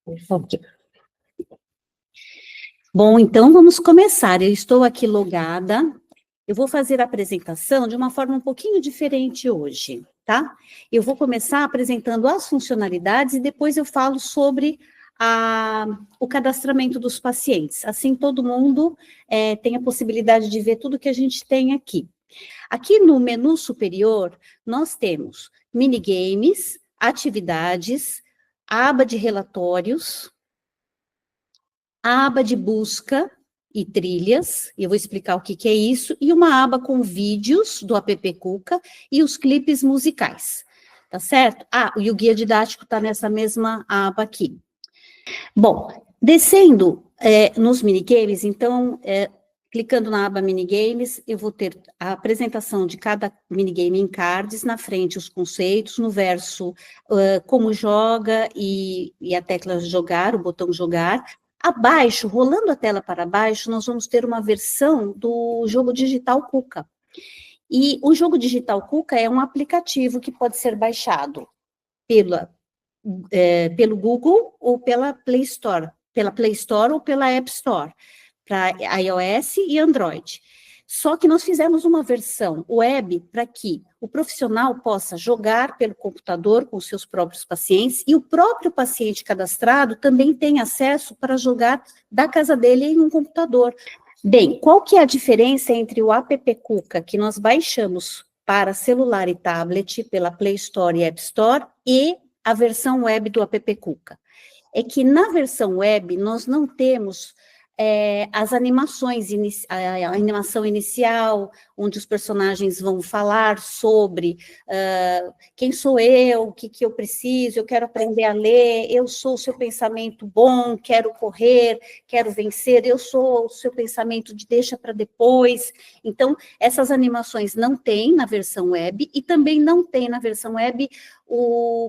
Por favor. Bom, então vamos começar. Eu estou aqui logada. Eu vou fazer a apresentação de uma forma um pouquinho diferente hoje, tá? Eu vou começar apresentando as funcionalidades e depois eu falo sobre o cadastramento dos pacientes. Assim, todo mundo tem a possibilidade de ver tudo que a gente tem aqui. Aqui no menu superior, nós temos minigames, atividades, a aba de relatórios, a aba de busca e trilhas, eu vou explicar o que é isso, e uma aba com vídeos do app Cuca e os clipes musicais, tá certo? E o guia didático está nessa mesma aba aqui. Bom, descendo nos minigames, então, clicando na aba minigames, eu vou ter a apresentação de cada minigame em cards, na frente os conceitos, no verso como joga e a tecla jogar, o botão jogar. Abaixo, rolando a tela para baixo, nós vamos ter uma versão do jogo digital Cuca. E o jogo digital Cuca é um aplicativo que pode ser baixado pelo Google ou pela Play Store ou pela App Store, para iOS e Android. Só que nós fizemos uma versão web para que o profissional possa jogar pelo computador com seus próprios pacientes e o próprio paciente cadastrado também tem acesso para jogar da casa dele em um computador. Bem, qual que é a diferença entre o app Cuca, que nós baixamos para celular e tablet pela Play Store e App Store, e a versão web do app Cuca? É que na versão web nós não temos as animações, a animação inicial, onde os personagens vão falar sobre quem sou eu, o que eu preciso, eu quero aprender a ler, eu sou o seu pensamento bom, quero correr, quero vencer, eu sou o seu pensamento de deixa para depois. Então, essas animações não tem na versão web, e também não tem na versão web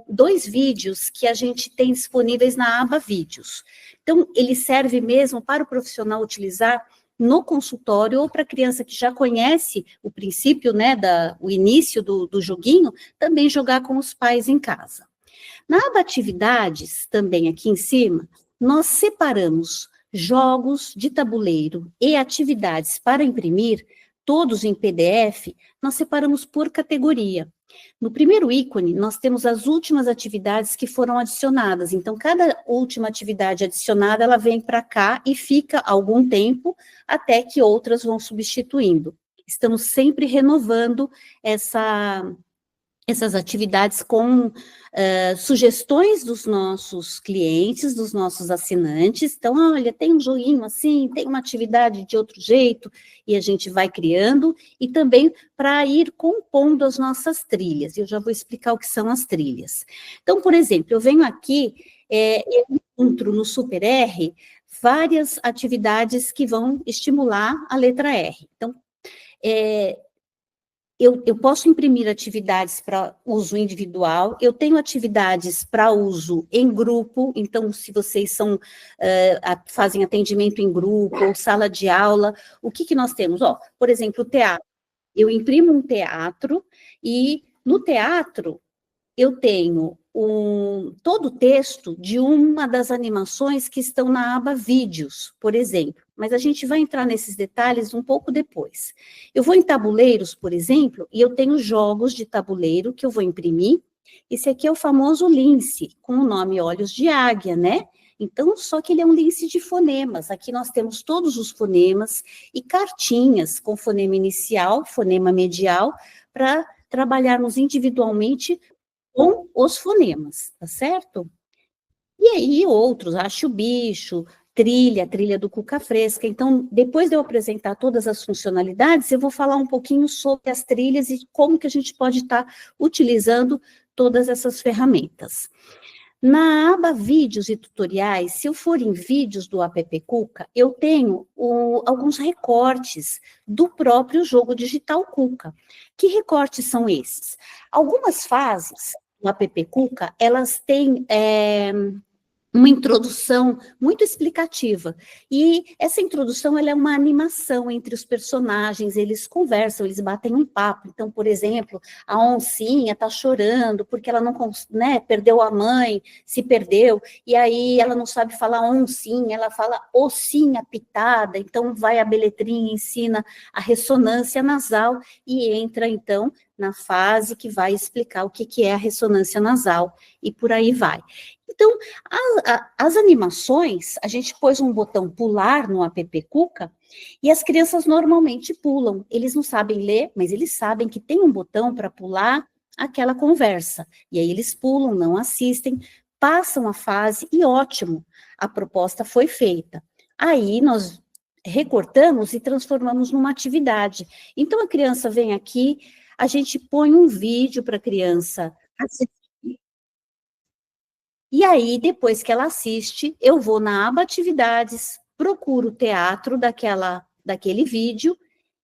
dois vídeos que a gente tem disponíveis na aba vídeos. Então, ele serve mesmo para o profissional utilizar no consultório ou para a criança que já conhece o princípio, né, o início do joguinho, também jogar com os pais em casa. Na aba atividades, também aqui em cima, nós separamos jogos de tabuleiro e atividades para imprimir, todos em PDF, nós separamos por categoria. No primeiro ícone, nós temos as últimas atividades que foram adicionadas. Então, cada última atividade adicionada, ela vem para cá e fica algum tempo, até que outras vão substituindo. Estamos sempre renovando essas atividades com sugestões dos nossos clientes, dos nossos assinantes. Então, olha, tem um joguinho assim, tem uma atividade de outro jeito, e a gente vai criando, e também para ir compondo as nossas trilhas. Eu já vou explicar o que são as trilhas. Então, por exemplo, eu venho aqui, eu encontro no Super R várias atividades que vão estimular a letra R. Então, eu posso imprimir atividades para uso individual, eu tenho atividades para uso em grupo, então, se vocês fazem atendimento em grupo, ou sala de aula, o que nós temos? Por exemplo, o teatro. Eu imprimo um teatro, e no teatro eu tenho todo o texto de uma das animações que estão na aba vídeos, por exemplo, mas a gente vai entrar nesses detalhes um pouco depois. Eu vou em tabuleiros, por exemplo, e eu tenho jogos de tabuleiro que eu vou imprimir. Esse aqui é o famoso lince, com o nome Olhos de Águia, né? Então, só que ele é um lince de fonemas. Aqui nós temos todos os fonemas e cartinhas com fonema inicial, fonema medial, para trabalharmos individualmente com os fonemas, tá certo? E aí outros, acho o bicho, trilha do Cuca Fresca. Então, depois de eu apresentar todas as funcionalidades, eu vou falar um pouquinho sobre as trilhas e como que a gente pode estar utilizando todas essas ferramentas. Na aba vídeos e tutoriais, se eu for em vídeos do app Cuca, eu tenho alguns recortes do próprio jogo digital Cuca. Que recortes são esses? Algumas fases do app Cuca, elas têm uma introdução muito explicativa. E essa introdução, ela é uma animação entre os personagens, eles conversam, eles batem um papo. Então, por exemplo, a oncinha está chorando porque ela não, né, perdeu a mãe, se perdeu, e aí ela não sabe falar oncinha, ela fala ossinha pitada, então vai a beletrinha, ensina a ressonância nasal e entra, então, na fase que vai explicar o que é a ressonância nasal, e por aí vai. Então, as animações, a gente pôs um botão pular no app Cuca, e as crianças normalmente pulam. Eles não sabem ler, mas eles sabem que tem um botão para pular aquela conversa. E aí eles pulam, não assistem, passam a fase, e ótimo, a proposta foi feita. Aí nós recortamos e transformamos numa atividade. Então a criança vem aqui, a gente põe um vídeo para a criança assistir. E aí, depois que ela assiste, eu vou na aba atividades, procuro o teatro daquele vídeo,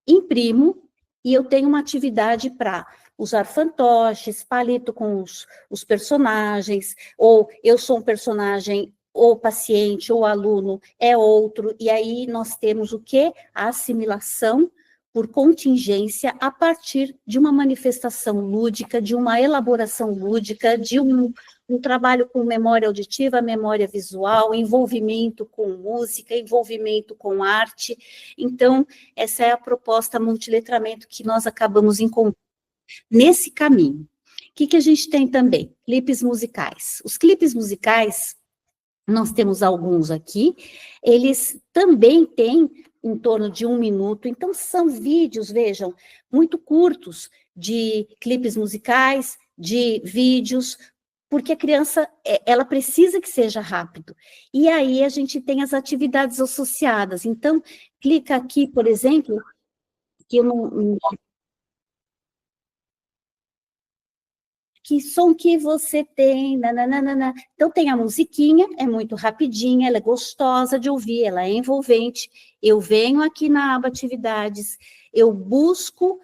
imprimo, e eu tenho uma atividade para usar fantoches, palito com os personagens, ou eu sou um personagem, ou paciente, ou aluno é outro, e aí nós temos o quê? A assimilação por contingência a partir de uma manifestação lúdica, de uma elaboração lúdica, de um trabalho com memória auditiva, memória visual, envolvimento com música, envolvimento com arte. Então, essa é a proposta multiletramento que nós acabamos encontrando nesse caminho. O que a gente tem também? Clipes musicais. Os clipes musicais, nós temos alguns aqui, eles também têm em torno de 1 minuto, então são vídeos, vejam, muito curtos, de clipes musicais, de vídeos, porque a criança, ela precisa que seja rápido. E aí a gente tem as atividades associadas. Então, clica aqui, por exemplo, que eu não, que som que você tem, nananana. Então tem a musiquinha, é muito rapidinha, ela é gostosa de ouvir, ela é envolvente. Eu venho aqui na aba atividades, eu busco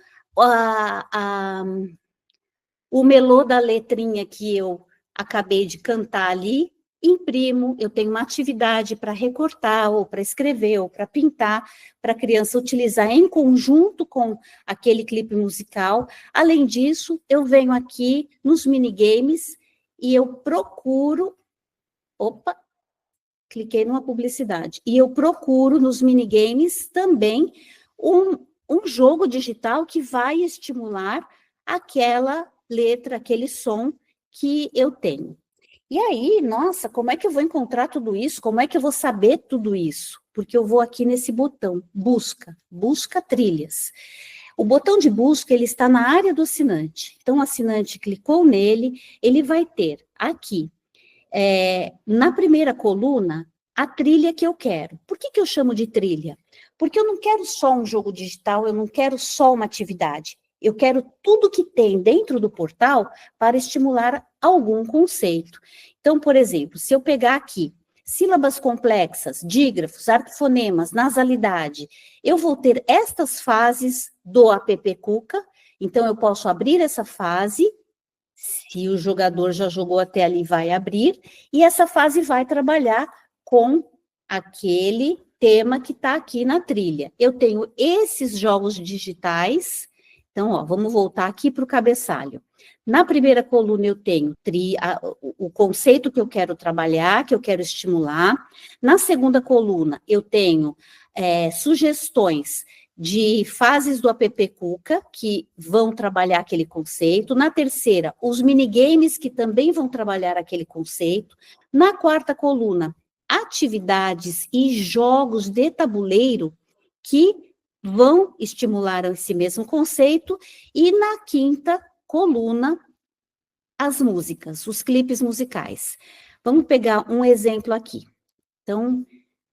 o melô da letrinha que eu acabei de cantar ali, imprimo, eu tenho uma atividade para recortar, ou para escrever, ou para pintar, para a criança utilizar em conjunto com aquele clipe musical. Além disso, eu venho aqui nos minigames e eu procuro... Opa! Cliquei numa publicidade. E eu procuro nos minigames também um jogo digital que vai estimular aquela letra, aquele som que eu tenho. E aí, nossa, como é que eu vou encontrar tudo isso? Como é que eu vou saber tudo isso? Porque eu vou aqui nesse botão, busca trilhas. O botão de busca, ele está na área do assinante. Então, o assinante clicou nele, ele vai ter aqui, na primeira coluna, a trilha que eu quero. Por que eu chamo de trilha? Porque eu não quero só um jogo digital, eu não quero só uma atividade. Eu quero tudo que tem dentro do portal para estimular algum conceito. Então, por exemplo, se eu pegar aqui sílabas complexas, dígrafos, arquifonemas, nasalidade, eu vou ter estas fases do app Cuca, então eu posso abrir essa fase, se o jogador já jogou até ali, vai abrir, e essa fase vai trabalhar com aquele tema que está aqui na trilha. Eu tenho esses jogos digitais, então, ó, vamos voltar aqui para o cabeçalho. Na primeira coluna eu tenho o conceito que eu quero trabalhar, que eu quero estimular. Na segunda coluna eu tenho sugestões de fases do app Cuca, que vão trabalhar aquele conceito. Na terceira, os minigames, que também vão trabalhar aquele conceito. Na quarta coluna, atividades e jogos de tabuleiro que vão estimular esse mesmo conceito. E na quinta coluna, as músicas, os clipes musicais. Vamos pegar um exemplo aqui. Então,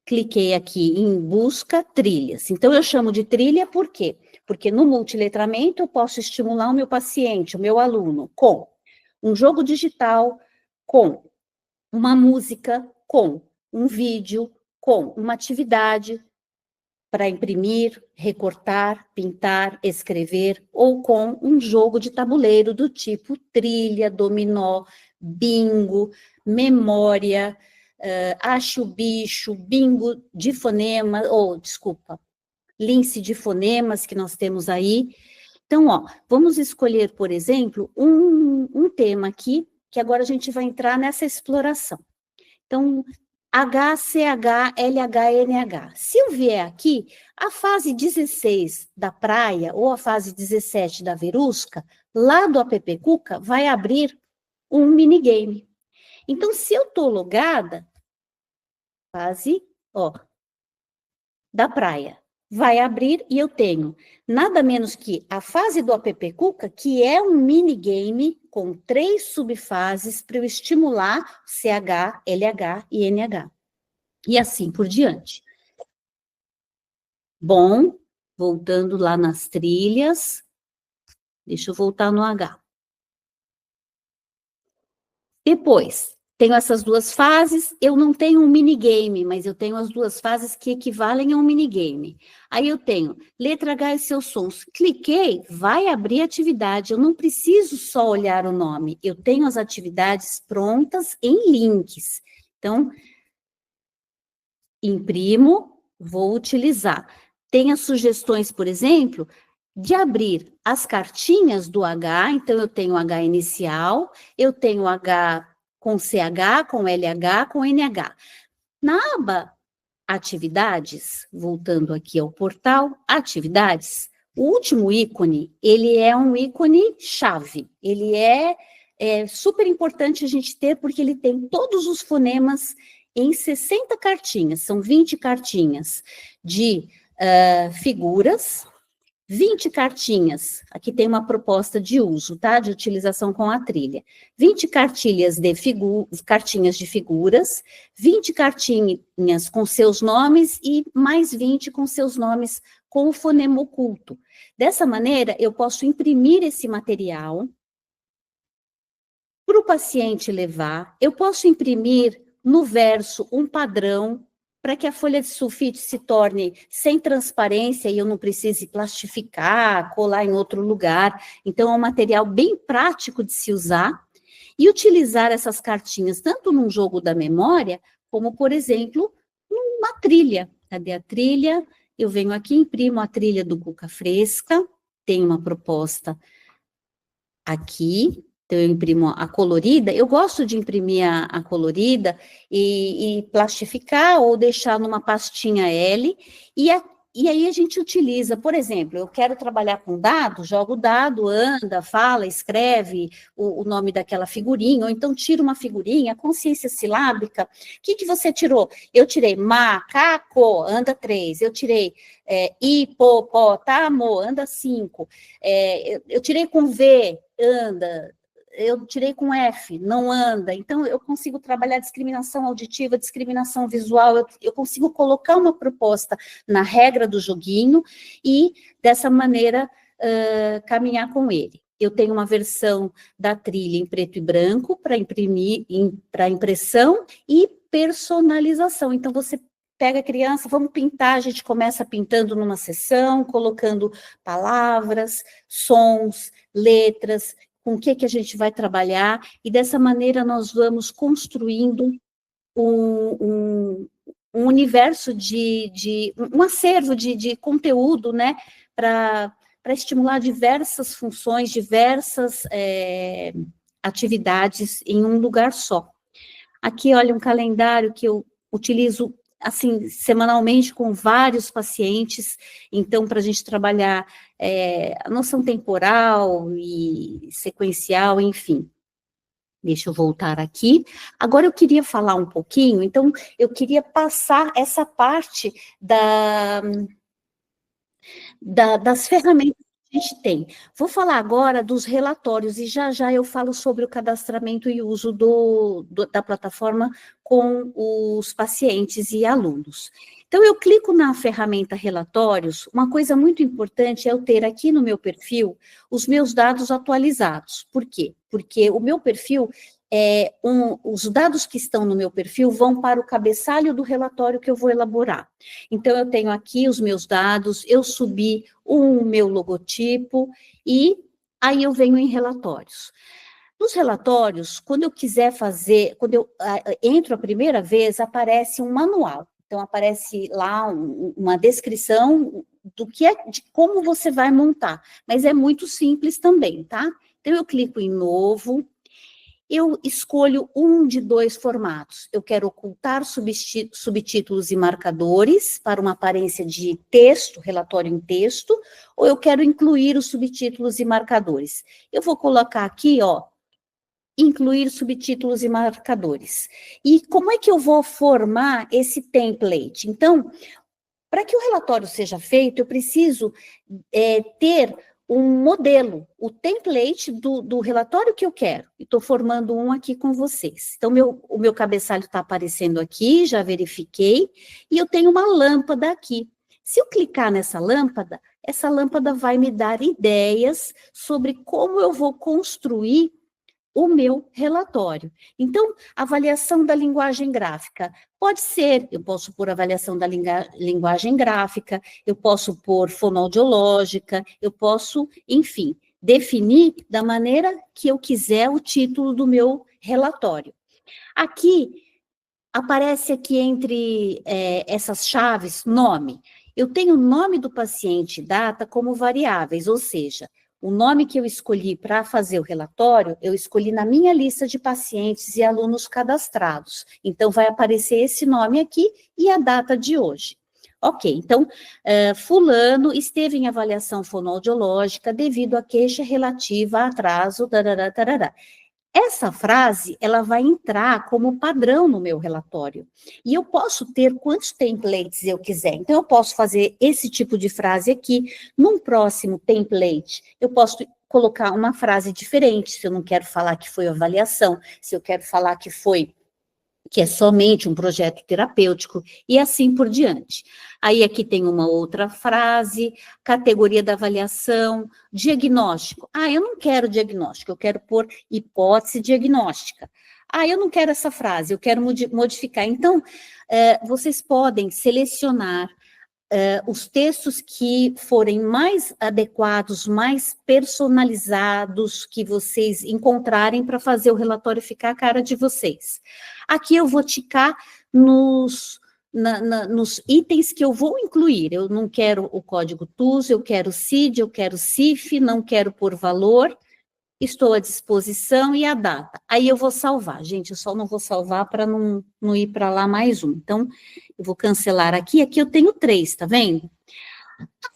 cliquei aqui em busca trilhas. Então, eu chamo de trilha por quê? Porque no multiletramento eu posso estimular o meu paciente, o meu aluno, com um jogo digital, com uma música, com um vídeo, com uma atividade para imprimir, recortar, pintar, escrever, ou com um jogo de tabuleiro do tipo trilha, dominó, bingo, memória, ache o bicho, bingo de fonema, lince de fonemas que nós temos aí. Então, ó, vamos escolher, por exemplo, um tema aqui, que agora a gente vai entrar nessa exploração. Então, H, CH, LH, NH. Se eu vier aqui, a fase 16 da praia, ou a fase 17 da Verusca, lá do app Cuca, vai abrir um minigame. Então, se eu estou logada, fase, ó, da praia, vai abrir e eu tenho nada menos que a fase do app Cuca, que é um minigame com 3 subfases para eu estimular CH, LH e NH. E assim por diante. Bom, voltando lá nas trilhas, deixa eu voltar no H. Depois, tenho essas duas fases, eu não tenho um minigame, mas eu tenho as duas fases que equivalem a um minigame. Aí eu tenho letra H e seus sons. Cliquei, vai abrir a atividade. Eu não preciso só olhar o nome, eu tenho as atividades prontas em links. Então, imprimo, vou utilizar. Tem as sugestões, por exemplo, de abrir as cartinhas do H, então eu tenho H inicial, eu tenho H com CH, com LH, com NH. Na aba Atividades, voltando aqui ao portal, Atividades, o último ícone, ele é um ícone chave, ele é super importante a gente ter, porque ele tem todos os fonemas em 60 cartinhas, são 20 cartinhas de figuras, 20 cartinhas, aqui tem uma proposta de uso, tá? De utilização com a trilha. 20 cartinhas de figuras, 20 cartinhas com seus nomes e mais 20 com seus nomes com o fonema oculto. Dessa maneira, eu posso imprimir esse material para o paciente levar, eu posso imprimir no verso um padrão para que a folha de sulfite se torne sem transparência e eu não precise plastificar, colar em outro lugar. Então, é um material bem prático de se usar e utilizar essas cartinhas tanto num jogo da memória, como, por exemplo, numa trilha. Cadê a trilha? Eu venho aqui, imprimo a trilha do Cuca Fresca, tem uma proposta aqui. Então, eu imprimo a colorida, eu gosto de imprimir a colorida e plastificar ou deixar numa pastinha L, e aí a gente utiliza, por exemplo, eu quero trabalhar com dado, jogo o dado, anda, fala, escreve o nome daquela figurinha, ou então tira uma figurinha, consciência silábica. O que você tirou? Eu tirei macaco, anda 3, eu tirei hipopótamo, anda 5, eu tirei com V, anda, eu tirei com F, não anda. Então, eu consigo trabalhar discriminação auditiva, discriminação visual, eu consigo colocar uma proposta na regra do joguinho e, dessa maneira, caminhar com ele. Eu tenho uma versão da trilha em preto e branco para imprimir, para impressão e personalização. Então, você pega a criança, vamos pintar, a gente começa pintando numa sessão, colocando palavras, sons, letras, com o que a gente vai trabalhar, e dessa maneira nós vamos construindo um universo um acervo de conteúdo, né, para estimular diversas funções, diversas atividades em um lugar só. Aqui, olha, um calendário que eu utilizo assim, semanalmente com vários pacientes, então, para a gente trabalhar a noção temporal e sequencial, enfim. Deixa eu voltar aqui. Agora eu queria falar um pouquinho, então, eu queria passar essa parte das ferramentas que a gente tem. Vou falar agora dos relatórios, e já eu falo sobre o cadastramento e uso da plataforma com os pacientes e alunos. Então, eu clico na ferramenta relatórios, uma coisa muito importante é eu ter aqui no meu perfil os meus dados atualizados. Por quê? Porque o meu perfil, os dados que estão no meu perfil vão para o cabeçalho do relatório que eu vou elaborar. Então, eu tenho aqui os meus dados, eu subi o meu logotipo, e aí eu venho em relatórios. Nos relatórios, quando eu quiser fazer, quando eu entro a primeira vez, aparece um manual. Então, aparece lá uma descrição do que é, de como você vai montar. Mas é muito simples também, tá? Então, eu clico em novo, eu escolho um de 2 formatos. Eu quero ocultar subtítulos e marcadores para uma aparência de texto, relatório em texto, ou eu quero incluir os subtítulos e marcadores. Eu vou colocar aqui, ó, incluir subtítulos e marcadores. E como é que eu vou formar esse template? Então, para que o relatório seja feito, eu preciso ter um modelo, o template do relatório que eu quero. Estou formando um aqui com vocês. Então, o meu cabeçalho está aparecendo aqui, já verifiquei, e eu tenho uma lâmpada aqui. Se eu clicar nessa lâmpada, essa lâmpada vai me dar ideias sobre como eu vou construir o meu relatório. Então, avaliação da linguagem gráfica. Pode ser, eu posso pôr avaliação da linguagem gráfica, eu posso pôr fonoaudiológica, eu posso, enfim, definir da maneira que eu quiser o título do meu relatório. Aqui, aparece aqui entre essas chaves, nome. Eu tenho o nome do paciente e data como variáveis, ou seja, o nome que eu escolhi para fazer o relatório, eu escolhi na minha lista de pacientes e alunos cadastrados. Então, vai aparecer esse nome aqui e a data de hoje. Ok, então, fulano esteve em avaliação fonoaudiológica devido à queixa relativa a atraso, tarará, tarará. Essa frase, ela vai entrar como padrão no meu relatório. E eu posso ter quantos templates eu quiser. Então, eu posso fazer esse tipo de frase aqui. Num próximo template, eu posso colocar uma frase diferente, se eu não quero falar que foi avaliação, se eu quero falar que é somente um projeto terapêutico, e assim por diante. Aí aqui tem uma outra frase, categoria da avaliação, diagnóstico. Ah, eu não quero diagnóstico, eu quero pôr hipótese diagnóstica. Ah, eu não quero essa frase, eu quero modificar. Então, vocês podem selecionar os textos que forem mais adequados, mais personalizados, que vocês encontrarem para fazer o relatório ficar a cara de vocês. Aqui eu vou ticar nos itens que eu vou incluir. Eu não quero o código TUS, eu quero CID, eu quero CIF, não quero por valor, estou à disposição e a data. Aí eu vou salvar. Gente, eu só não vou salvar para não ir para lá mais um. Então, eu vou cancelar aqui. Aqui eu tenho 3, tá vendo?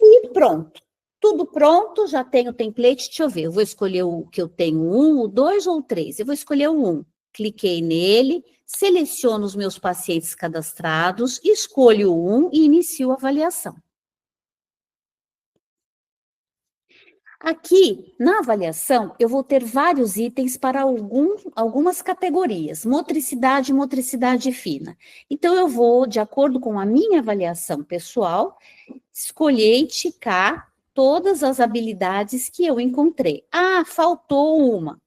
E pronto. Tudo pronto, já tenho o template. Deixa eu ver, eu vou escolher o que eu tenho, 1, o 2 ou o 3. Eu vou escolher o 1. Cliquei nele, seleciono os meus pacientes cadastrados, escolho o 1 e inicio a avaliação. Aqui, na avaliação, eu vou ter vários itens para algumas categorias, motricidade e motricidade fina. Então, eu vou, de acordo com a minha avaliação pessoal, escolher e ticar todas as habilidades que eu encontrei. Ah, faltou uma.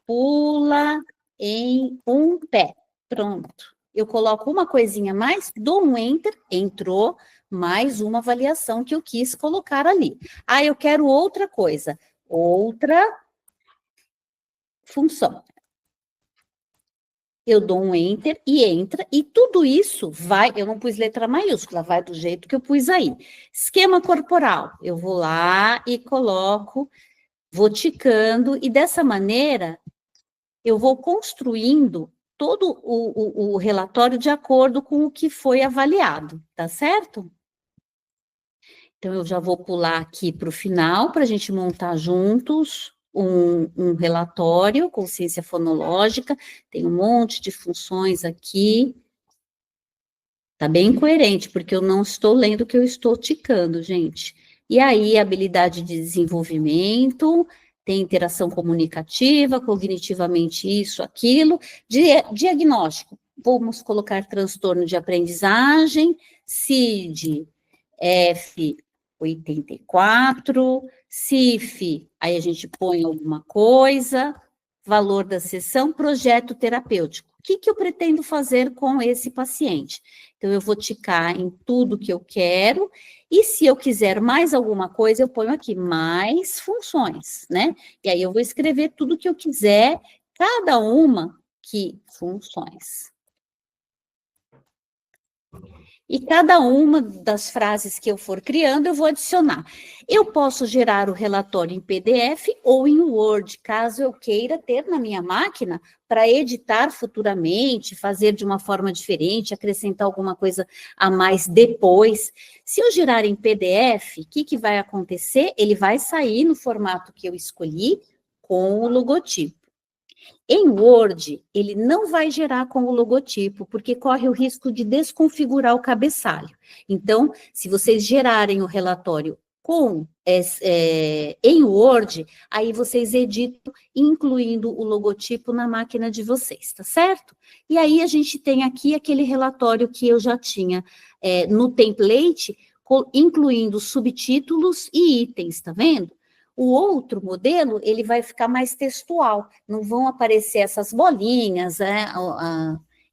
Pula em um pé. Pronto. Eu coloco uma coisinha a mais, dou um enter, entrou, mais uma avaliação que eu quis colocar ali. Ah, eu quero outra coisa, outra função. Eu dou um enter e entra, e tudo isso vai, eu não pus letra maiúscula, vai do jeito que eu pus aí. Esquema corporal, eu vou lá e coloco, vou ticando, e dessa maneira, eu vou construindo todo o relatório de acordo com o que foi avaliado, tá certo? Então, eu já vou pular aqui para o final, para a gente montar juntos um relatório, consciência fonológica, tem um monte de funções aqui, tá bem coerente, porque eu não estou lendo o que eu estou ticando, gente. E aí, habilidade de desenvolvimento, tem interação comunicativa, cognitivamente isso, aquilo, diagnóstico, vamos colocar transtorno de aprendizagem, CID, F84, CIF, aí a gente põe alguma coisa, valor da sessão, projeto terapêutico. O que eu pretendo fazer com esse paciente? Então, eu vou ticar em tudo que eu quero, e se eu quiser mais alguma coisa, eu ponho aqui, mais funções, né? E aí eu vou escrever tudo que eu quiser cada uma que funções. E cada uma das frases que eu for criando, eu vou adicionar. Eu posso gerar o relatório em PDF ou em Word, caso eu queira ter na minha máquina para editar futuramente, fazer de uma forma diferente, acrescentar alguma coisa a mais depois. Se eu gerar em PDF, o que vai acontecer? Ele vai sair no formato que eu escolhi com o logotipo. Em Word, ele não vai gerar com o logotipo, porque corre o risco de desconfigurar o cabeçalho. Então, se vocês gerarem o relatório em Word, aí vocês editam, incluindo o logotipo na máquina de vocês, tá certo? E aí a gente tem aqui aquele relatório que eu já tinha no template, incluindo subtítulos e itens, tá vendo? O outro modelo, ele vai ficar mais textual, não vão aparecer essas bolinhas,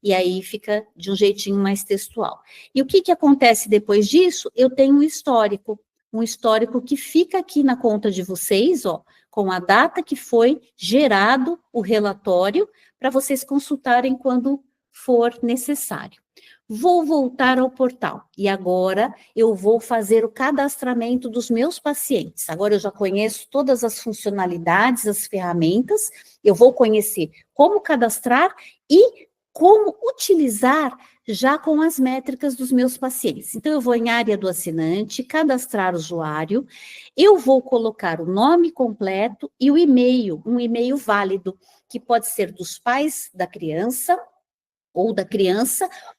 e aí fica de um jeitinho mais textual. E o que acontece depois disso? Eu tenho um histórico que fica aqui na conta de vocês, ó, com a data que foi gerado o relatório, para vocês consultarem quando for necessário. Vou voltar ao portal e agora eu vou fazer o cadastramento dos meus pacientes. Agora eu já conheço todas as funcionalidades, as ferramentas, eu vou conhecer como cadastrar e como utilizar já com as métricas dos meus pacientes. Então eu vou em área do assinante, cadastrar usuário, eu vou colocar o nome completo e o e-mail, um e-mail válido, que pode ser dos pais da criança,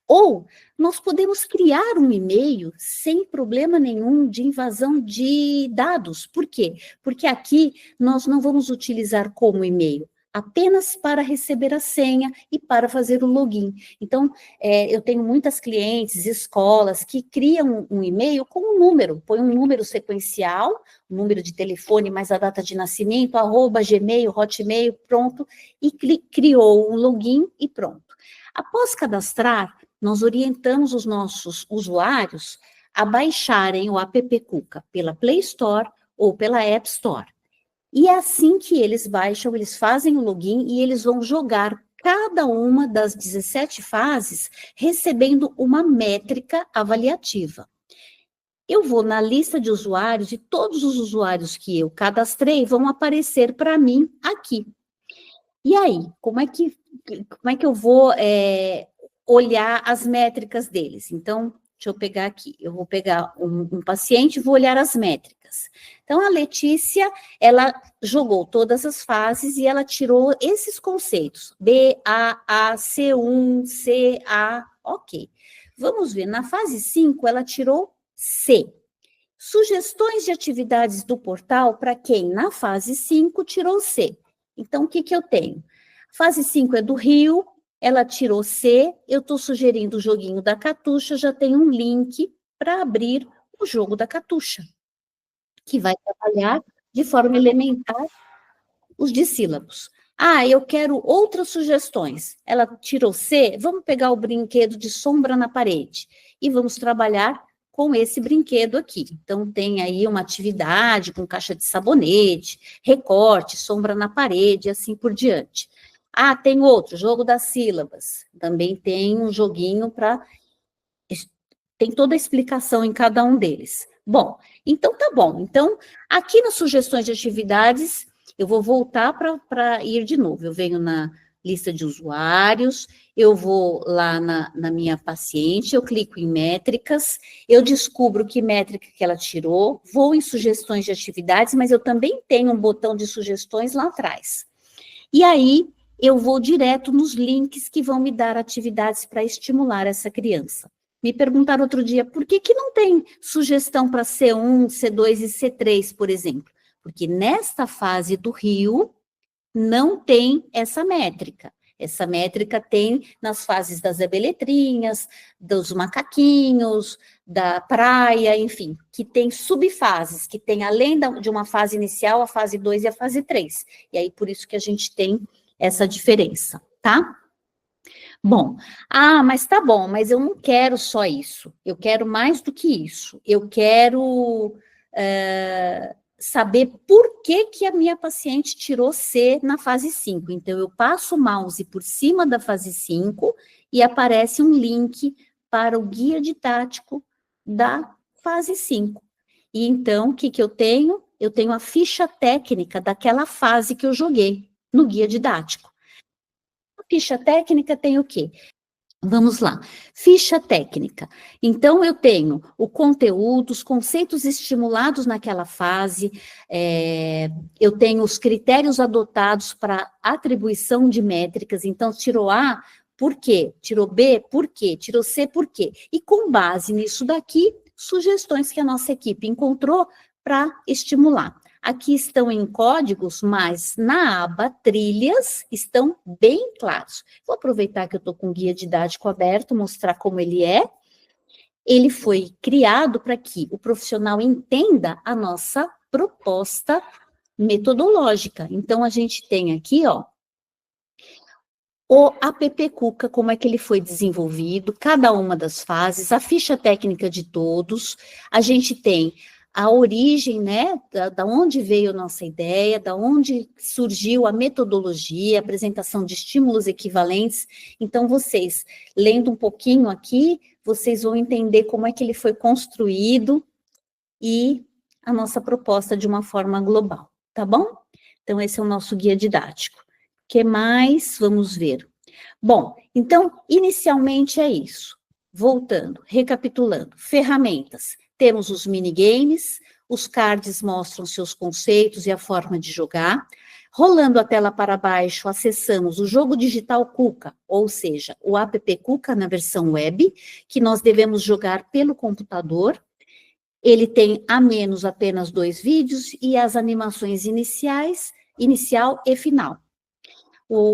ou nós podemos criar um e-mail sem problema nenhum de invasão de dados. Por quê? Porque aqui nós não vamos utilizar como e-mail, apenas para receber a senha e para fazer o login. Então, eu tenho muitas clientes, escolas, que criam um e-mail com um número, põe um número sequencial, um número de telefone mais a data de nascimento, @gmail, hotmail, pronto, e criou um login e pronto. Após cadastrar, nós orientamos os nossos usuários a baixarem o app Cuca pela Play Store ou pela App Store. E é assim que eles baixam, eles fazem o login e eles vão jogar cada uma das 17 fases, recebendo uma métrica avaliativa. Eu vou na lista de usuários e todos os usuários que eu cadastrei vão aparecer para mim aqui. E aí, como é que eu vou olhar as métricas deles? Então, deixa eu pegar aqui. Eu vou pegar um paciente e vou olhar as métricas. Então, a Letícia, ela jogou todas as fases e ela tirou esses conceitos. B, A, A, C1, C, A, ok. Vamos ver, na fase 5, ela tirou C. Sugestões de atividades do portal para quem, na fase 5, tirou C. Então, o que eu tenho? Fase 5 é do Rio, ela tirou C, eu estou sugerindo o joguinho da Catuxa, já tem um link para abrir o jogo da Catuxa, que vai trabalhar de forma elementar os dissílabos. Ah, eu quero outras sugestões. Ela tirou C, vamos pegar o brinquedo de sombra na parede e vamos trabalhar com esse brinquedo aqui. Então, tem aí uma atividade com caixa de sabonete, recorte, sombra na parede, e assim por diante. Ah, tem outro, jogo das sílabas. Também tem um joguinho para... Tem toda a explicação em cada um deles. Bom, então tá bom. Então, aqui nas sugestões de atividades, eu vou voltar para ir de novo. Eu venho na lista de usuários, eu vou lá na minha paciente, eu clico em métricas, eu descubro que métrica que ela tirou, vou em sugestões de atividades, mas eu também tenho um botão de sugestões lá atrás. E aí, eu vou direto nos links que vão me dar atividades para estimular essa criança. Me perguntaram outro dia, por que não tem sugestão para C1, C2 e C3, por exemplo? Porque nesta fase do Rio, não tem essa métrica. Essa métrica tem nas fases das abeletrinhas, dos macaquinhos, da praia, enfim, que tem subfases, que tem além de uma fase inicial, a fase 2 e a fase 3. E aí, por isso que a gente tem essa diferença, tá? Bom, mas tá bom, mas eu não quero só isso, eu quero mais do que isso, eu quero saber por que a minha paciente tirou C na fase 5. Então, eu passo o mouse por cima da fase 5 e aparece um link para o guia didático da fase 5. E então, o que eu tenho? Eu tenho a ficha técnica daquela fase que eu joguei no guia didático. A ficha técnica tem o quê? Vamos lá, ficha técnica. Então, eu tenho o conteúdo, os conceitos estimulados naquela fase, eu tenho os critérios adotados para atribuição de métricas. Então, tirou A, por quê? Tirou B, por quê? Tirou C, por quê? E com base nisso daqui, sugestões que a nossa equipe encontrou para estimular. Aqui estão em códigos, mas na aba trilhas estão bem claros. Vou aproveitar que eu estou com o guia didático aberto, mostrar como ele é. Ele foi criado para que o profissional entenda a nossa proposta metodológica. Então, a gente tem aqui, ó, o app Cuca, como é que ele foi desenvolvido, cada uma das fases, a ficha técnica de todos, a gente tem a origem, né, da onde veio a nossa ideia, da onde surgiu a metodologia, a apresentação de estímulos equivalentes. Então, vocês, lendo um pouquinho aqui, vocês vão entender como é que ele foi construído e a nossa proposta de uma forma global, tá bom? Então, esse é o nosso guia didático. O que mais? Vamos ver. Bom, então, inicialmente é isso. Voltando, recapitulando, ferramentas. Temos os minigames, os cards mostram seus conceitos e a forma de jogar. Rolando a tela para baixo, acessamos o jogo digital Cuca, ou seja, o app Cuca na versão web, que nós devemos jogar pelo computador. Ele tem a menos apenas 2 vídeos e as animações inicial e final.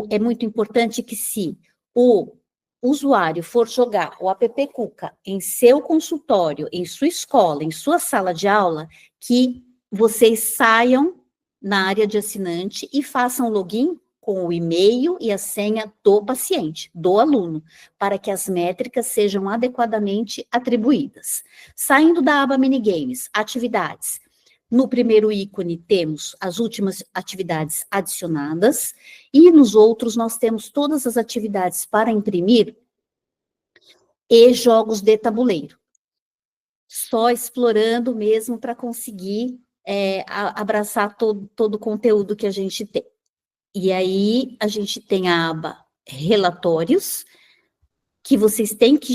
É muito importante que se o usuário for jogar o app Cuca em seu consultório, em sua escola, em sua sala de aula, que vocês saiam na área de assinante e façam login com o e-mail e a senha do paciente, do aluno, para que as métricas sejam adequadamente atribuídas. Saindo da aba Minigames, atividades. No primeiro ícone temos as últimas atividades adicionadas e nos outros nós temos todas as atividades para imprimir e jogos de tabuleiro. Só explorando mesmo para conseguir abraçar todo o conteúdo que a gente tem. E aí a gente tem a aba relatórios, que vocês têm que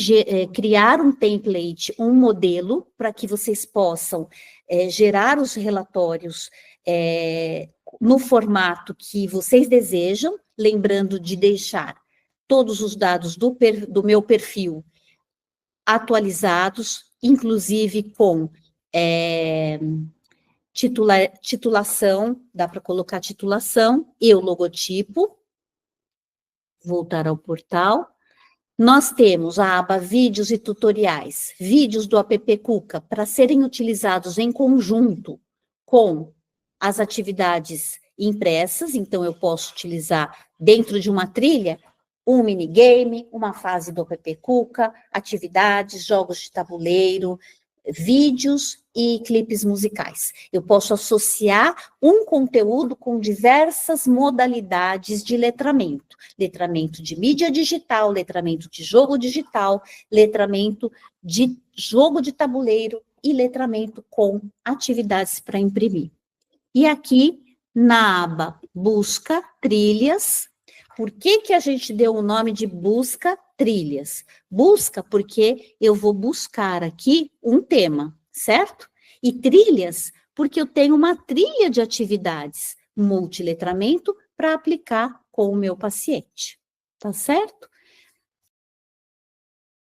criar um template, um modelo, para que vocês possam gerar os relatórios no formato que vocês desejam, lembrando de deixar todos os dados do meu perfil atualizados, inclusive com titulação, dá para colocar titulação e o logotipo. Voltar ao portal. Nós temos a aba Vídeos e Tutoriais, vídeos do app Cuca, para serem utilizados em conjunto com as atividades impressas. Então, eu posso utilizar dentro de uma trilha um minigame, uma fase do app Cuca, atividades, jogos de tabuleiro, vídeos e clipes musicais. Eu posso associar um conteúdo com diversas modalidades de letramento. Letramento de mídia digital, letramento de jogo digital, letramento de jogo de tabuleiro e letramento com atividades para imprimir. E aqui, na aba Busca Trilhas, por que a gente deu o nome de Busca Trilhas? Busca porque eu vou buscar aqui um tema, certo? E trilhas porque eu tenho uma trilha de atividades multiletramento para aplicar com o meu paciente, tá certo?